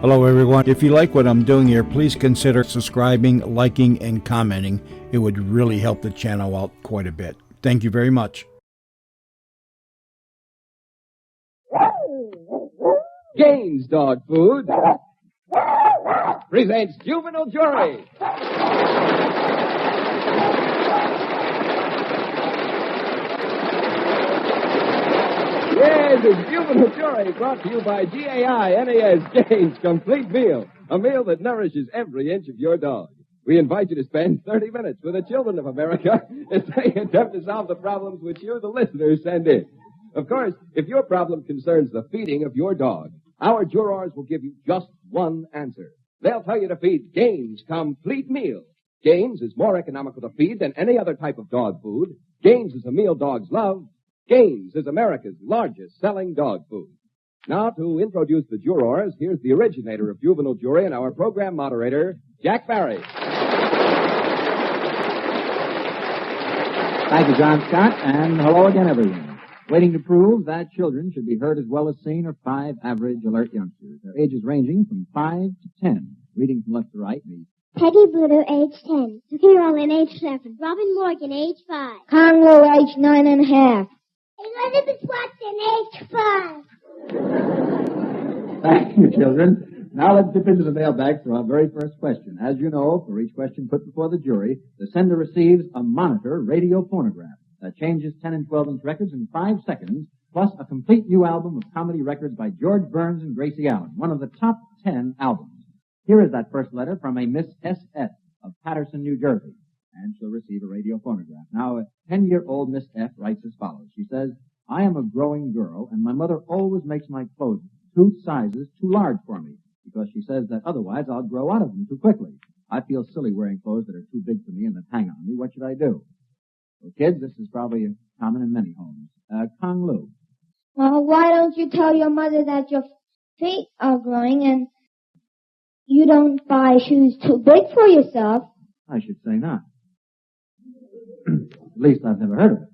Hello, everyone. If you like what I'm doing here, please consider subscribing, liking, and commenting. It would really help the channel out quite a bit. Thank you very much. Gaines Dog Food presents Juvenile Jury. Yes, it's Juvenile Jury, brought to you by GAI-NAS Gaines Complete Meal, a meal that nourishes every inch of your dog. We invite you to spend 30 minutes with the children of America as they attempt to solve the problems which you, the listeners, send in. Of course, if your problem concerns the feeding of your dog, our jurors will give you just one answer. They'll tell you to feed Gaines Complete Meal. Gaines is more economical to feed than any other type of dog food. Gaines is a meal dogs love. Gaines is America's largest selling dog food. Now, to introduce the jurors, here's the originator of Juvenile Jury and our program moderator, Jack Barry. Thank you, John Scott, and hello again, everyone. Waiting to prove that children should be heard as well as seen are 5 average alert youngsters. Their ages ranging from 5 to 10. Reading from left to right, me. Peggy Bruder, age 10. Suki Roland, age 7. Robin Morgan, age 5. Congo, age 9.5. Elizabeth Watson, age 5. Thank you, children. Now let's dip into the mailbag for our very first question. As you know, for each question put before the jury, the sender receives a monitor radio phonograph that changes 10 and 12-inch records in 5 seconds, plus a complete new album of comedy records by George Burns and Gracie Allen, one of the top 10 albums. Here is that first letter from a Miss S.F. of Patterson, New Jersey, and she'll receive a radio phonograph. Now, a 10-year-old Miss F. writes as follows. She says, I am a growing girl, and my mother always makes my clothes 2 sizes too large for me, because she says that otherwise I'll grow out of them too quickly. I feel silly wearing clothes that are too big for me and that hang on me. What should I do? Well, kids, this is probably common in many homes. Kong Lu. Well, why don't you tell your mother that your feet are growing and you don't buy shoes too big for yourself? I should say not. At least I've never heard of it.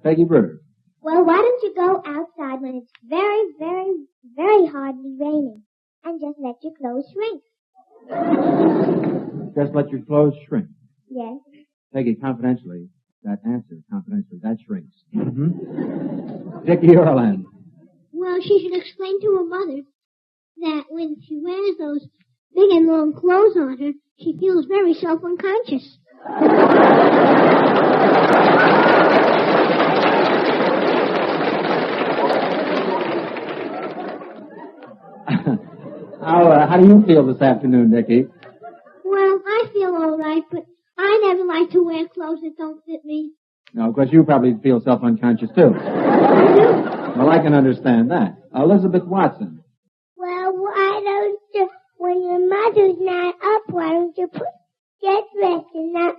Peggy Bruder. Well, why don't you go outside when it's very, very, very hardly raining and just let your clothes shrink? Just let your clothes shrink. Yes. Peggy, confidentially, that shrinks. Mm-hmm. Dickie Orland. Well, she should explain to her mother that when she wears those big and long clothes on her, she feels very self-unconscious. How do you feel this afternoon, Dickie? Well, I feel all right, but I never like to wear clothes that don't fit me. No, of course, you probably feel self-unconscious, too. Well, I can understand that. Elizabeth Watson. Well, why don't you, when your mother's not up, why don't you get dressed and not,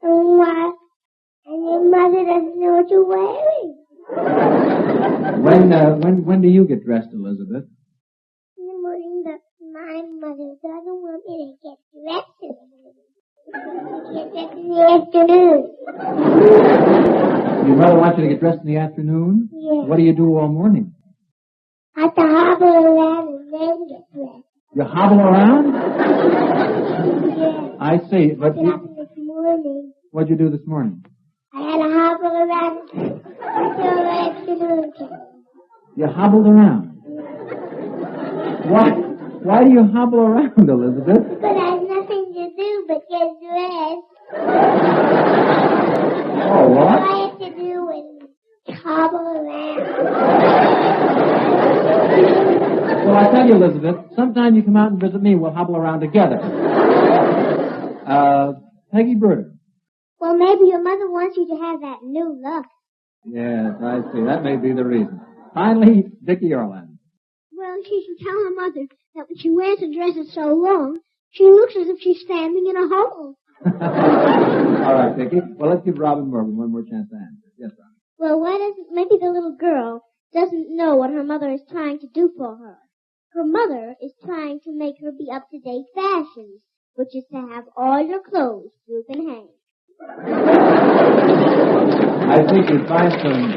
and your mother doesn't know what you're wearing? When do you get dressed, Elizabeth? In the morning, but my mother doesn't want me to get dressed in the morning. Get dressed in the afternoon. Your mother wants you to get dressed in the afternoon? Yes. What do you do all morning? I have to hobble around and then get dressed. You hobble around? Yes. I see. But What happened this morning? What'd you do this morning? I had to hobble around until the afternoon came. You hobbled around. Why do you hobble around, Elizabeth? Because I have nothing to do but get dressed. Oh, what? All I have to do is hobble around. Well, I tell you, Elizabeth, sometime you come out and visit me, we'll hobble around together. Peggy Bruder. Well, maybe your mother wants you to have that new look. Yes, I see. That may be the reason. Finally, Dickie Orland. Well, she should tell her mother that when she wears a dress that's so long, she looks as if she's standing in a hole. All right, Dickie. Well, let's give Robin Morgan one more chance to answer. Yes, Robin. Well, maybe the little girl doesn't know what her mother is trying to do for her. Her mother is trying to make her be up-to-date fashions, which is to have all your clothes droop and hang. I think you'd find some...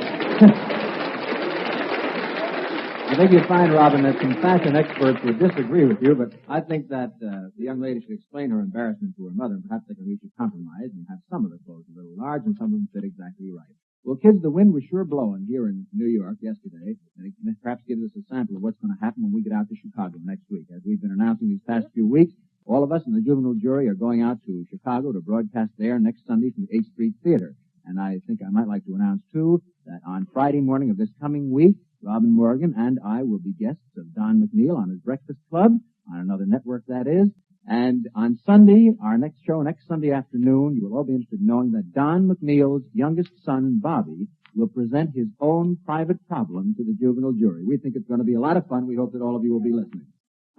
I think you'd find, Robin, that some fashion experts would disagree with you, but I think that the young lady should explain her embarrassment to her mother, and perhaps they can reach a compromise and have some of the clothes a little large and some of them fit exactly right. Well, kids, the wind was sure blowing here in New York yesterday, and it perhaps gives us a sample of what's going to happen when we get out to Chicago next week. As we've been announcing these past few weeks, all of us in the Juvenile Jury are going out to Chicago to broadcast there next Sunday from the 8th Street Theater. And I think I might like to announce, too, that on Friday morning of this coming week, Robin Morgan and I will be guests of Don McNeil on his Breakfast Club, on another network that is. And on Sunday, our next show, next Sunday afternoon, you will all be interested in knowing that Don McNeil's youngest son, Bobby, will present his own private problem to the Juvenile Jury. We think it's going to be a lot of fun. We hope that all of you will be listening.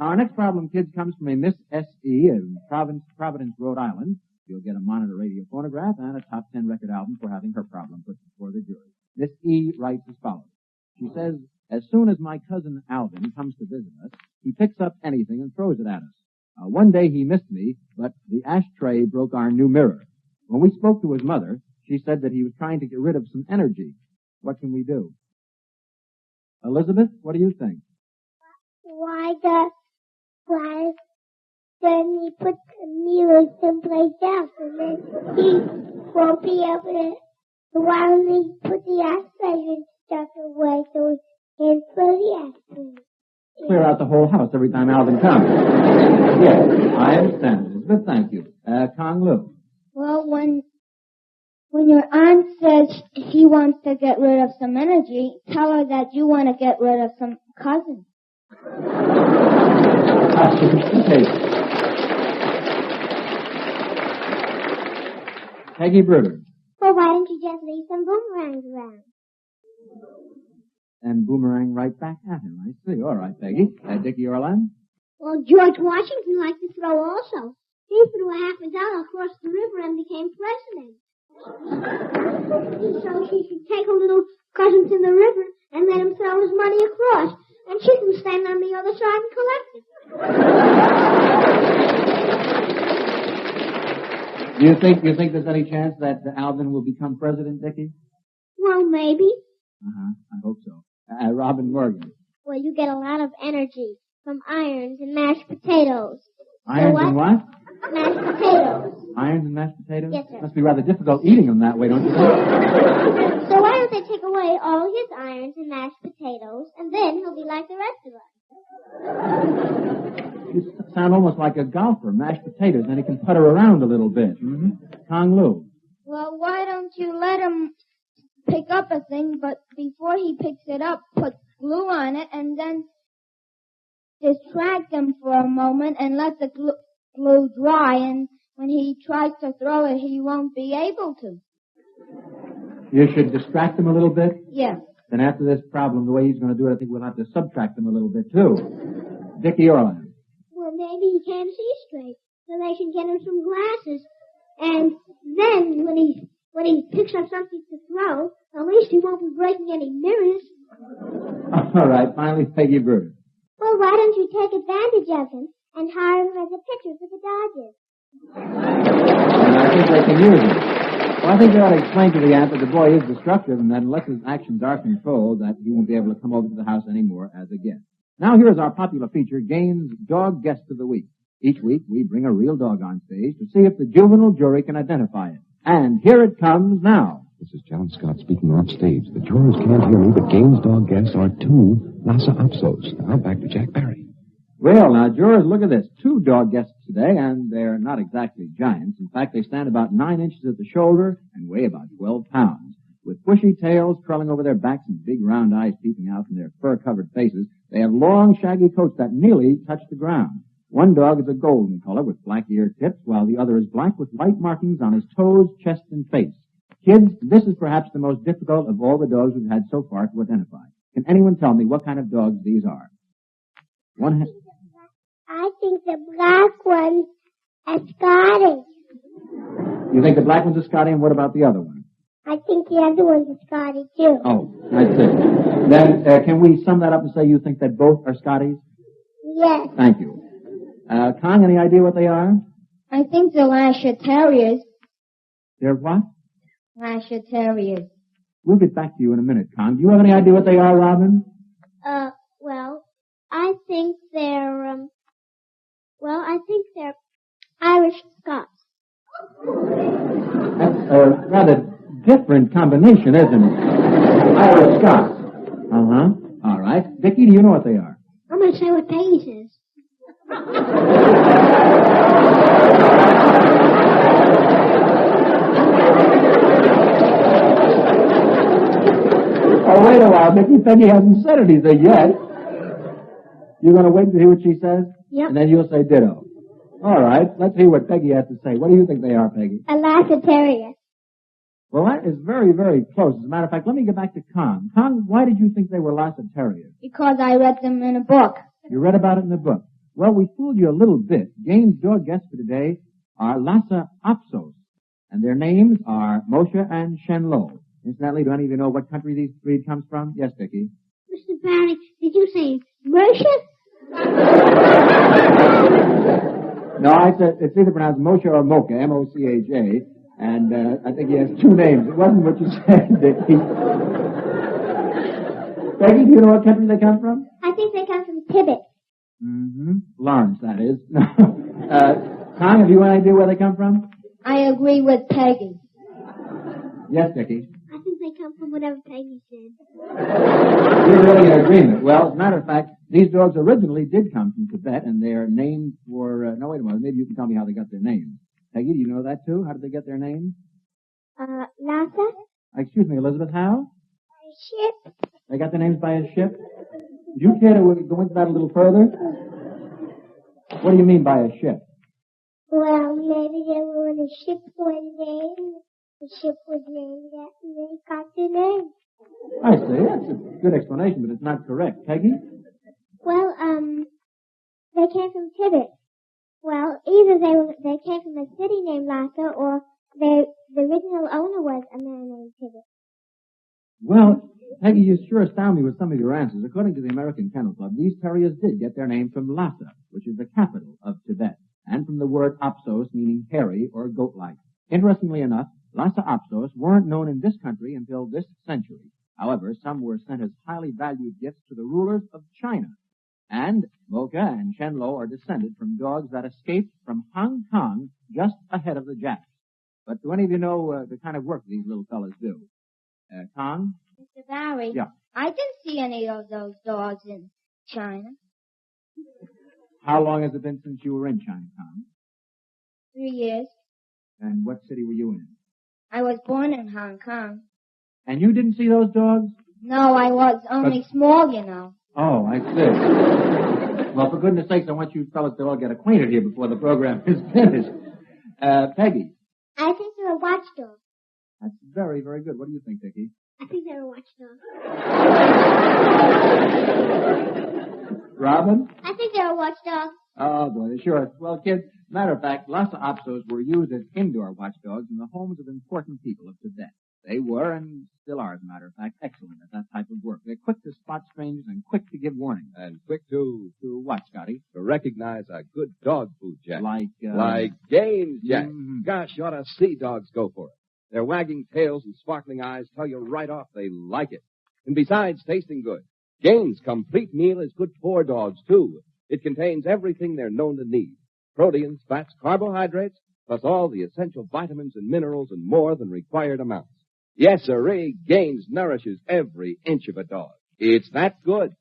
Now, our next problem, kids, comes from a Miss S.E. in Providence, Rhode Island. You'll get a monitor radio phonograph and a top 10 record album for having her problem put before the jury. Miss E. writes as follows. She says, as soon as my cousin Alvin comes to visit us, he picks up anything and throws it at us. One day he missed me, but the ashtray broke our new mirror. When we spoke to his mother, she said that he was trying to get rid of some energy. What can we do? Elizabeth, what do you think? Why then he put the mirror someplace else and then he won't be able to, why don't he put the ashtray and stuff away so he can't throw the ashtray? Clear out the whole house every time Alvin comes. Yes, I understand, Elizabeth. Thank you. Kong Lu. Well, when your aunt says she wants to get rid of some energy, tell her that you want to get rid of some cousins. Peggy Bruder. Well, why don't you just leave some boomerangs around? And boomerang right back at him. I see. All right, Peggy. Dickie Orland? Well, George Washington liked to throw also. He threw $50 across the river and became president. So she should take her little cousin to the river and let him throw his money across. And she can stand on the other side and collect it. Do you think there's any chance that Alvin will become president, Dickie? Well, maybe. I hope so. Robin Morgan. Well, you get a lot of energy from irons and mashed potatoes. Irons and what? Mashed potatoes. Irons and mashed potatoes? Yes, sir. Must be rather difficult eating them that way, don't you think? So why don't they take away all his irons and mashed potatoes, and then he'll be like the rest of us. You sound almost like a golfer. Mashed potatoes, then he can putter around a little bit. Mm-hmm. Kong Lu. Well, why don't you let him pick up a thing, but before he picks it up, put glue on it, and then distract him for a moment and let the glue dry, and when he tries to throw it, he won't be able to. You should distract him a little bit? Yes. Then after this problem, the way he's going to do it, I think we'll have to subtract him a little bit, too. Dickie Orland. Well, maybe he can't see straight, so they should get him some glasses. And then, when he picks up something to throw, at least he won't be breaking any mirrors. All right, finally, Peggy Bruder. Well, why don't you take advantage of him and hire him as a pitcher for the Dodgers? And I think they can use him. Well, I think they ought to explain to the aunt that the boy is destructive and that unless his actions are controlled, that he won't be able to come over to the house anymore as a guest. Now here is our popular feature, Gaines' Dog Guest of the Week. Each week we bring a real dog on stage to see if the juvenile jury can identify it. And here it comes now. This is John Scott speaking off stage. The jurors can't hear me, but Gaines' dog guests are two Lhasa Apsos. Now back to Jack Barry. Well, now, jurors, look at this. Two dog guests today, and they're not exactly giants. In fact, they stand about 9 inches at the shoulder and weigh about 12 pounds. With bushy tails curling over their backs and big round eyes peeping out from their fur-covered faces, they have long, shaggy coats that nearly touch the ground. One dog is a golden color with black ear tips, while the other is black with white markings on his toes, chest, and face. Kids, this is perhaps the most difficult of all the dogs we've had so far to identify. Can anyone tell me what kind of dogs these are? I think the black one's a Scotty. You think the black one's a Scotty, and what about the other one? I think the other one's a Scotty, too. Oh, I see. Then, can we sum that up and say you think that both are Scotties? Yes. Thank you. Kong, any idea what they are? I think the Lasher Terriers. They're what? Lasher Terriers. We'll get back to you in a minute, Kong. Do you have any idea what they are, Robin? Well, I think they're, I think they're Irish Scots. That's a rather different combination, isn't it? Irish Scots. Uh-huh. All right. Dickie, do you know what they are? I'm going to say what Peggy says. Oh, wait a while, Dickie. Peggy hasn't said anything yet. You're going to wait to hear what she says? Yep. And then you'll say ditto. All right. Let's hear what Peggy has to say. What do you think they are, Peggy? A Lhasa Terrier. Well, that is very, very close. As a matter of fact, let me get back to Kong. Kong, why did you think they were Lhasa Terriers? Because I read them in a book. You read about it in the book. Well, we fooled you a little bit. Gaines' dog guests for today are Lhasa Apsos, and their names are Moshe and Shenlo. Incidentally, do any of you know what country these breed comes from? Yes, Dickie. Mr. Barney, did you say Mercia? No, I said it's either pronounced Moshe or Mocha, M-O-C-H-A, and I think he has two names. It wasn't what you said, Dickie. Peggy, do you know what country they come from? I think they come from Tibet. Mm-hmm. Lawrence, that is. Tom, have you any idea where they come from? I agree with Peggy. Yes, Dickie. I think they come from whatever Peggy said. You're really in agreement. Well, as a matter of fact, these dogs originally did come from Tibet, and they are named for... no, wait a minute. Maybe you can tell me how they got their names. Peggy, do you know that, too? How did they get their names? Lhasa? Excuse me, Elizabeth, how? Ship. They got their names by a ship? Would you care to go into that a little further? What do you mean by a ship? Well, maybe they were on a ship one day. The ship was named that, and they got their name. I see. That's a good explanation, but it's not correct. Peggy? Well, they came from Tibet. Well, either they came from a city named Lhasa, or the original owner was a man named Tibet. Well, Peggy, you sure astound me with some of your answers. According to the American Kennel Club, these terriers did get their name from Lhasa, which is the capital of Tibet, and from the word apsos, meaning hairy or goat-like. Interestingly enough, Lhasa apsos weren't known in this country until this century. However, some were sent as highly valued gifts to the rulers of China. And Mocha and Shenlo are descended from dogs that escaped from Hong Kong just ahead of the Japs. But do any of you know the kind of work these little fellas do? Kong? Mr. Barry? Yeah. I didn't see any of those dogs in China. How long has it been since you were in China, Kong? 3 years. And what city were you in? I was born in Hong Kong. And you didn't see those dogs? No, I was only small, you know. Oh, I see. Well, for goodness sakes, I want you fellas to all get acquainted here before the program is finished. Peggy. I think they're a watchdog. That's very, very good. What do you think, Dickie? I think they're a watchdog. Robin? I think they're a watchdog. Oh, boy, sure. Well, kids, matter of fact, Lhasa apsos were used as indoor watchdogs in the homes of important people of Tibet. They were, and still are, as a matter of fact, excellent at that type of work. They're quick to spot strangers and quick to give warning. And quick to what, Scotty? to recognize a good dog food, Jack. Like Gaines, Jack. Mhm. Gosh, you ought to see dogs go for it. Their wagging tails and sparkling eyes tell you right off they like it. And besides tasting good, Gaines' complete meal is good for dogs, too. It contains everything they're known to need. Proteins, fats, carbohydrates, plus all the essential vitamins and minerals and more than required amounts. Yes, sirree, Gaines nourishes every inch of a dog. It's that good.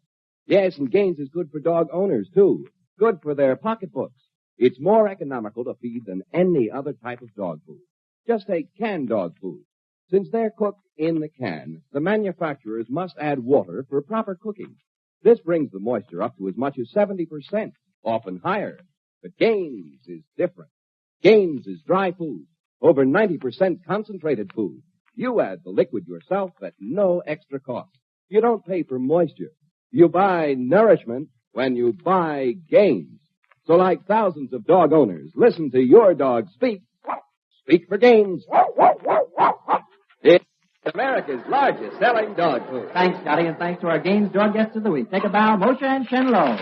Yes, and Gaines is good for dog owners, too. Good for their pocketbooks. It's more economical to feed than any other type of dog food. Just take canned dog food. Since they're cooked in the can, the manufacturers must add water for proper cooking. This brings the moisture up to as much as 70%, often higher. But Gaines is different. Gaines is dry food, over 90% concentrated food. You add the liquid yourself at no extra cost. You don't pay for moisture. You buy nourishment when you buy Gaines. So like thousands of dog owners, listen to your dog speak. Speak for Gaines. It's America's largest selling dog food. Thanks, Scotty, and thanks to our Gaines dog guests of the week. Take a bow, Moshe and Shenlo.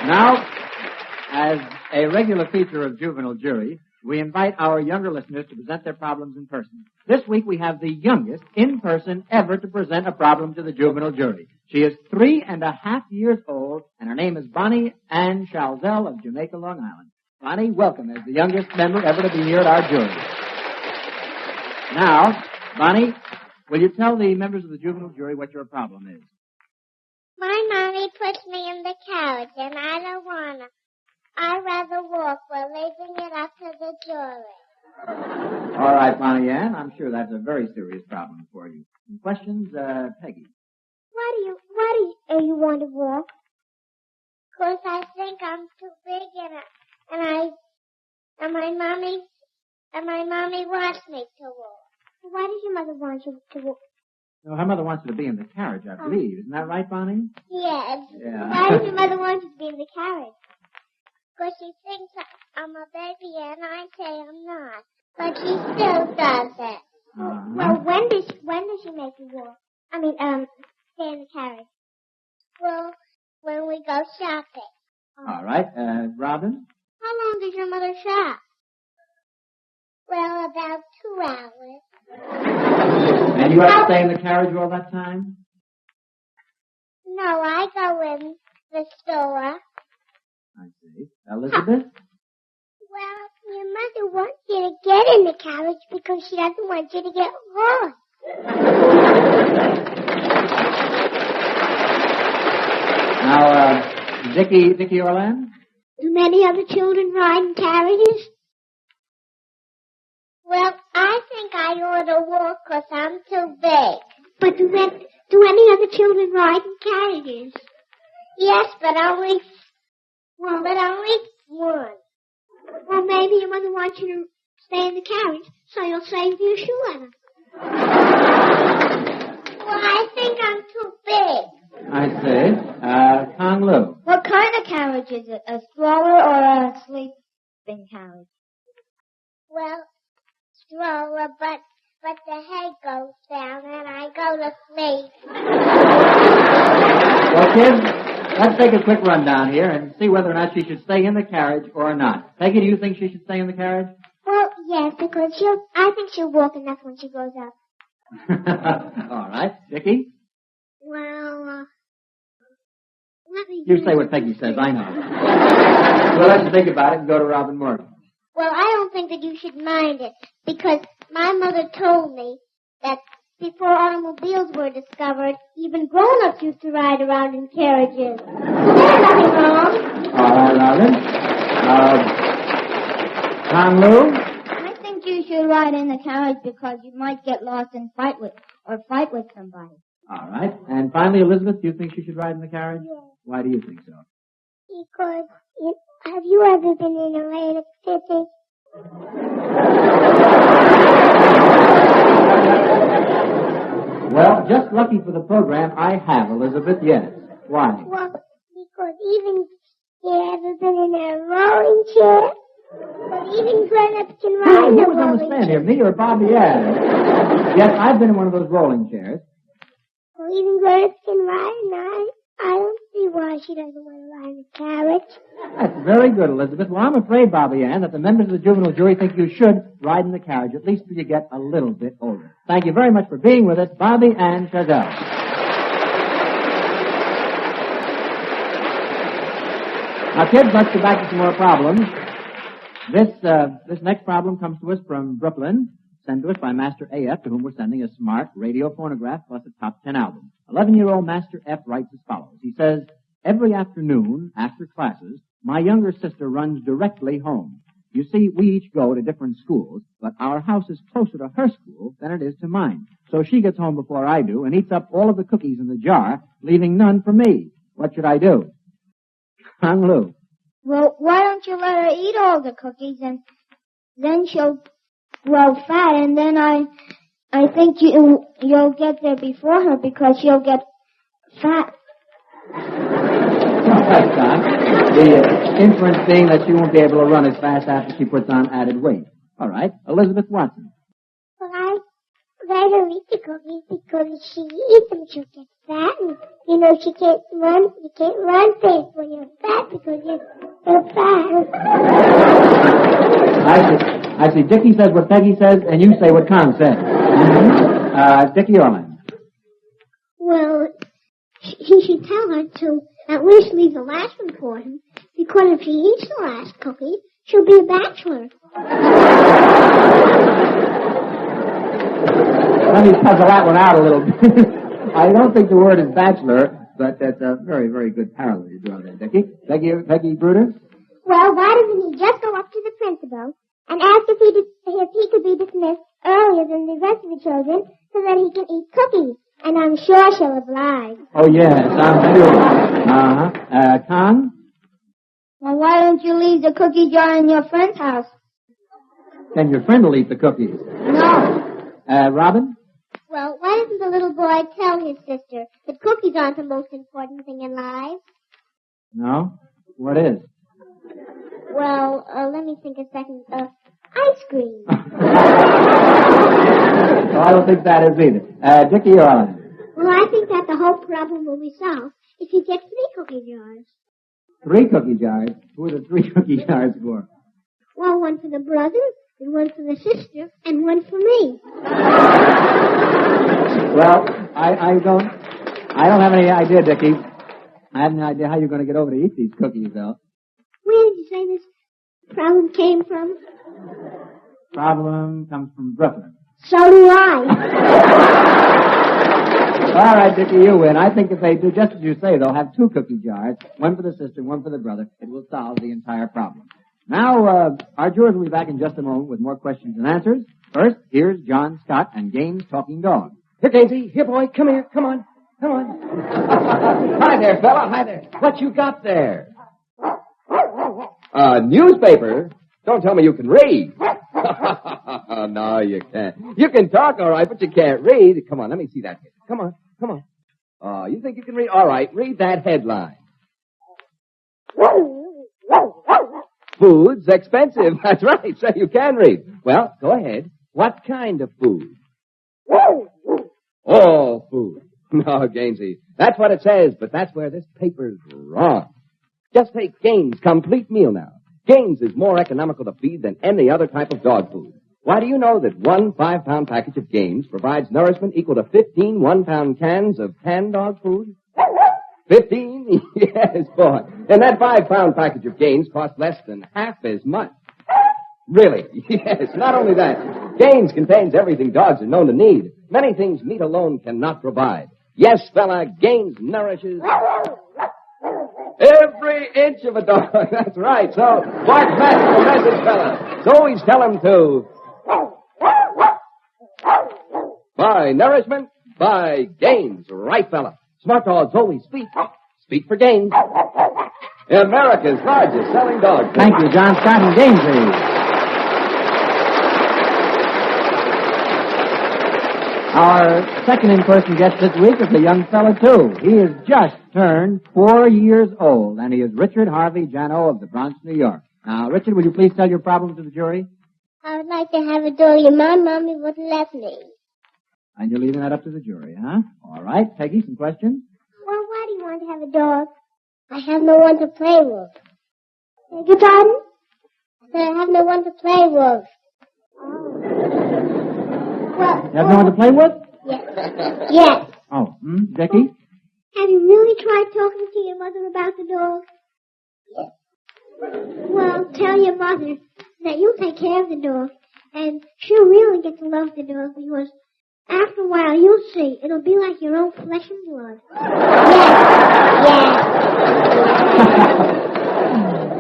Now, as a regular feature of Juvenile Jury, we invite our younger listeners to present their problems in person. This week we have the youngest in person ever to present a problem to the juvenile jury. She is 3.5 years old, and her name is Bonnie Ann Shalzell of Jamaica, Long Island. Bonnie, welcome as the youngest member ever to be here at our jury. Now, Bonnie, will you tell the members of the juvenile jury what your problem is? My mommy puts me in the carriage, and I don't wanna. I'd rather walk. We're leaving it up to the jury. All right, Bonnie Ann, I'm sure that's a very serious problem for you. Any questions, Peggy? Why do you want to walk? 'Cause I think I'm too big, and my mommy wants me to walk. Why does your mother want you to walk? No, her mother wants her to be in the carriage, I believe. Isn't that right, Bonnie? Yes. Yeah. Why does your mother want you to be in the carriage? 'Cause she thinks I'm a baby, and I say I'm not. But she still does it. Well, when does she make you walk? Stay in the carriage. Well, when we go shopping. All right, Robin? How long does your mother shop? Well, about 2 hours. And you have to stay in the carriage all that time? No, I go in the store. I see. Elizabeth? Well, your mother wants you to get in the carriage because she doesn't want you to get lost. Now, Dickie Orland? Do many other children ride in carriages? Well, I think I ought to walk 'cause I'm too big. But do any other children ride in carriages? Yes, but only one. Well, maybe your mother wants you to stay in the carriage, so you'll save your shoe leather. Well, I think I'm too big. I see. Kong Lu? What kind of carriage is it? A stroller or a sleeping carriage? Well, stroller, but the head goes down and I go to sleep. Well, kids, let's take a quick rundown here and see whether or not she should stay in the carriage or not. Peggy, do you think she should stay in the carriage? Well, yes, because I think she'll walk enough when she grows up. All right. Dickie? Well, let me... You say what Peggy says, I know. Well, let's think about it and go to Robin Morgan. Well, I don't think that you should mind it, because my mother told me that before automobiles were discovered, even grown-ups used to ride around in carriages. So there's nothing wrong. All right, Robin. Kong Lu? I think you should ride in the carriage because you might get lost and fight with somebody. All right. And finally, Elizabeth, do you think she should ride in the carriage? Yes. Why do you think so? Because, have you ever been in Atlantic City? Well, just lucky for the program, I have, Elizabeth, yes. Why? Well, because you ever been in a rolling chair? But even grown-ups can ride in a Who was on the rolling stand chair. here, me or Bobby Ann? Yes, I've been in one of those rolling chairs. Well, even grown-ups can ride, and I don't see why she doesn't want to ride in a carriage. That's very good, Elizabeth. Well, I'm afraid, Bobby Ann, that the members of the juvenile jury think you should ride in the carriage, at least till you get a little bit older. Thank you very much for being with us, Bobby Ann Chazelle. Now, kids, let's get back to some more problems. This next problem comes to us from Brooklyn, sent to us by Master A.F., to whom we're sending a smart radio phonograph plus a top 10 album. 11-year-old Master F. writes as follows. He says, every afternoon, after classes, my younger sister runs directly home. You see, we each go to different schools, but our house is closer to her school than it is to mine. So she gets home before I do and eats up all of the cookies in the jar, leaving none for me. What should I do? Kong Lu. Well, why don't you let her eat all the cookies and then she'll grow fat, and then I think you'll get there before her because she'll get fat. All right, Tom. The inference being that she won't be able to run as fast after she puts on added weight. All right. Elizabeth Watson. Well, I let her eat the cookies because if she eats them, she'll get fat. And, she can't run. You can't run fast when you're fat because I see. Dickie says what Peggy says, and you say what Con says. Dickie Orland. Well, he should tell her to at least leave the last one for him, because if she eats the last cookie, she'll be a bachelor. Let me puzzle that one out a little bit. I don't think the word is bachelor, but that's a very, very good parallel you draw there, Dickie. Peggy Bruder? Well, why doesn't he just go up to the principal and ask if he could be dismissed earlier than the rest of the children so that he can eat cookies? And I'm sure she'll oblige. Oh, yeah, sounds good. Con? Well, why don't you leave the cookie jar in your friend's house? Then your friend will eat the cookies. No. Robin? Well, why doesn't the little boy tell his sister that cookies aren't the most important thing in life? No? What is? Well, let me think a second. Ice cream. I don't think that is either. Dickie Orland. Well, I think that the whole problem will be solved if you get 3 cookie jars. 3 cookie jars? Who are the 3 cookie jars for? Well, one for the brother, and one for the sister, and one for me. Well, I don't have any idea, Dickie. I have no idea how you're going to get over to eat these cookies, though. Where did you say this problem came from? Problem comes from Brooklyn. So do I. All right, Dickie, you win. I think if they do just as you say, they'll have 2 cookie jars, one for the sister, one for the brother. It will solve the entire problem. Now, our jurors will be back in just a moment with more questions and answers. First, here's John Scott and Gaines Talking Dog. Here, Daisy. Here, boy. Come here. Come on. Hi there, fella. Hi there. What you got there? A newspaper? Don't tell me you can read. No, you can't. You can talk, all right, but you can't read. Come on, let me see that. Come on. Oh, you think you can read? All right, read that headline. Food's expensive. That's right. So you can read. Well, go ahead. What kind of food? All food. No, Gainesy. That's what it says, but that's where this paper's wrong. Just take Gaines' complete meal now. Gaines is more economical to feed than any other type of dog food. Why, do you know that 1 5-pound package of Gaines provides nourishment equal to 15 1-pound cans of canned dog food? 15? Yes, boy. And that 5-pound package of Gaines costs less than half as much. Really? Yes, not only that. Gaines contains everything dogs are known to need. Many things meat alone cannot provide. Yes, fella, Gaines nourishes every inch of a dog. That's right. So, bark back the message, fella. So always tell him to buy nourishment, buy Gaines. Right, fella. Smart dogs always speak. Speak for Gaines. America's largest selling dog. Thank you, John Scott and Gainesy. Our second in-person guest this week is a young fella, too. He has just turned 4 years old, and he is Richard Harvey Jano of the Bronx, New York. Now, Richard, will you please tell your problem to the jury? I would like to have a doggy. My mommy wouldn't let me. And you're leaving that up to the jury, huh? All right. Peggy, some questions? Well, why do you want to have a dog? I have no one to play with. Beg your pardon? I said I have no one to play with. Oh. Well, You have no one to play with? Yes. Yes. Oh, Dickie? Have you really tried talking to your mother about the dog? Yes. Well, tell your mother that you'll take care of the dog, and she'll really get to love the dog, because after a while you'll see it'll be like your own flesh and blood. Yes.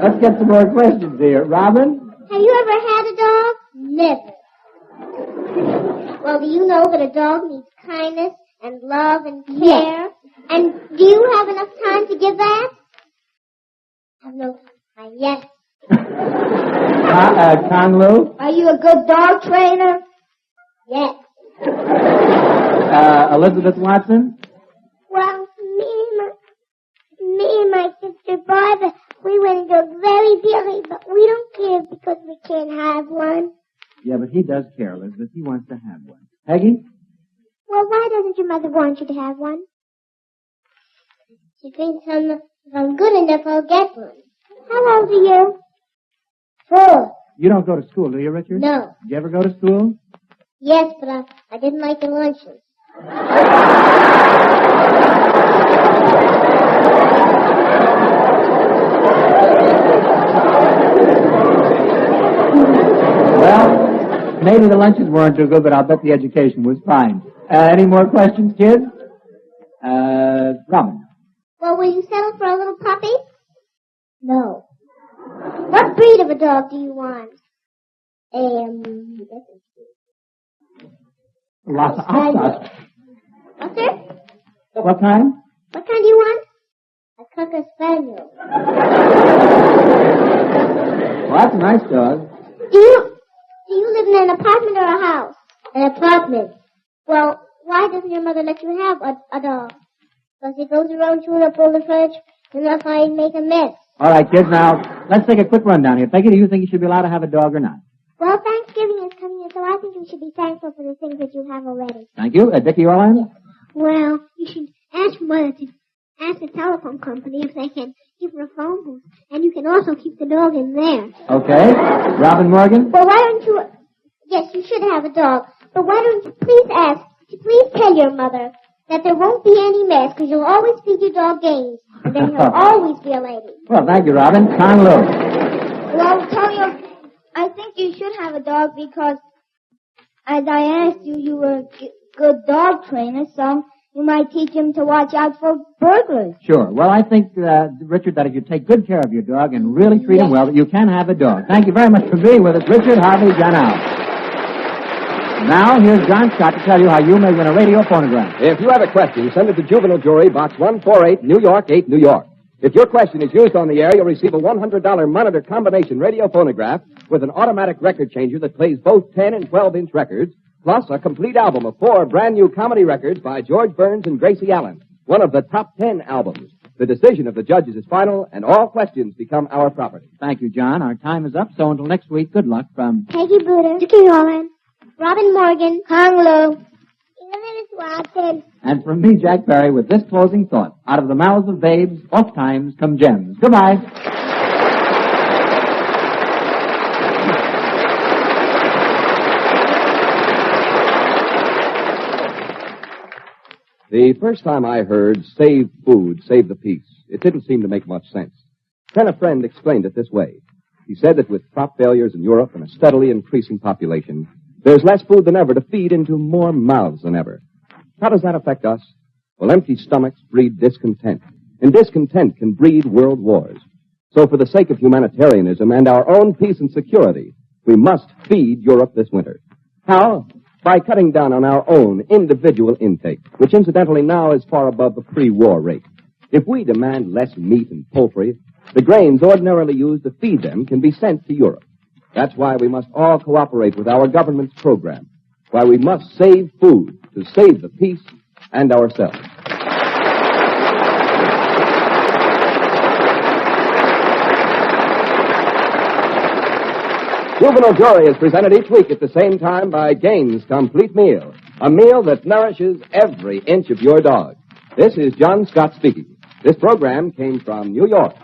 Let's get some more questions here. Robin? Have you ever had a dog? Never. Well, do you know that a dog needs kindness and love and care? Yes. And do you have enough time to give that? I have no time. Yes. Conlu? Are you a good dog trainer? Yes. Elizabeth Watson? Well, me and my sister Barbara, we went to a very Billy, but we don't care because we can't have one. Yeah, but he does care, Elizabeth. He wants to have one. Peggy? Well, why doesn't your mother want you to have one? She thinks if I'm good enough, I'll get one. How old are you? 4. You don't go to school, do you, Richard? No. Did you ever go to school? Yes, but I didn't like the lunches. Well, maybe the lunches weren't too good, but I'll bet the education was fine. Any more questions, kids? Robin. Well, will you settle for a little puppy? No. What breed of a dog do you want? Lhasa Apsos. What's it? What kind? What kind do you want? A Cocker Spaniel. Well, that's a nice dog. Do you live in an apartment or a house? An apartment. Well, why doesn't your mother let you have a dog? Because it goes around chewing up all the furniture and that's why it make a mess. All right, kids, now, let's take a quick rundown here. Peggy, do you think you should be allowed to have a dog or not? Well, Thanksgiving is coming, so I think you should be thankful for the things that you have already. Thank you. Dickie Orland? Well, you should ask Mother to ask the telephone company if they can give her a phone booth. And you can also keep the dog in there. Okay. Robin Morgan? Well, why don't you... Yes, you should have a dog. But why don't you please tell your mother that there won't be any mess, because you'll always feed your dog games. And then he'll always be a lady. Well, thank you, Robin. Con Lou. Well, Tonio, I think you should have a dog because, as I asked you, you were a good dog trainer, so you might teach him to watch out for burglars. Sure. Well, I think, Richard, that if you take good care of your dog and really treat him well, that you can have a dog. Thank you very much for being with us, Richard, Harvey, John Al. Now, here's John Scott to tell you how you may win a radio phonograph. If you have a question, send it to Juvenile Jury, Box 148, New York, 8, New York. If your question is used on the air, you'll receive a $100 monitor combination radio phonograph with an automatic record changer that plays both 10 and 12-inch records, plus a complete album of 4 brand-new comedy records by George Burns and Gracie Allen, one of the top 10 albums. The decision of the judges is final, and all questions become our property. Thank you, John. Our time is up, so until next week, good luck from... Peggy Buter, Dickie Orland, Robin Morgan, Hanglo. Watson. And from me, Jack Barry, with this closing thought. Out of the mouths of babes, oft times come gems. Goodbye. The first time I heard save food, save the peace, it didn't seem to make much sense. Then a friend explained it this way. He said that with crop failures in Europe and a steadily increasing population, there's less food than ever to feed into more mouths than ever. How does that affect us? Well, empty stomachs breed discontent, and discontent can breed world wars. So for the sake of humanitarianism and our own peace and security, we must feed Europe this winter. How? By cutting down on our own individual intake, which incidentally now is far above the pre-war rate. If we demand less meat and poultry, the grains ordinarily used to feed them can be sent to Europe. That's why we must all cooperate with our government's program, why we must save food to save the peace and ourselves. Juvenile Jury is presented each week at the same time by Gaines Complete Meal, a meal that nourishes every inch of your dog. This is John Scott speaking. This program came from New York.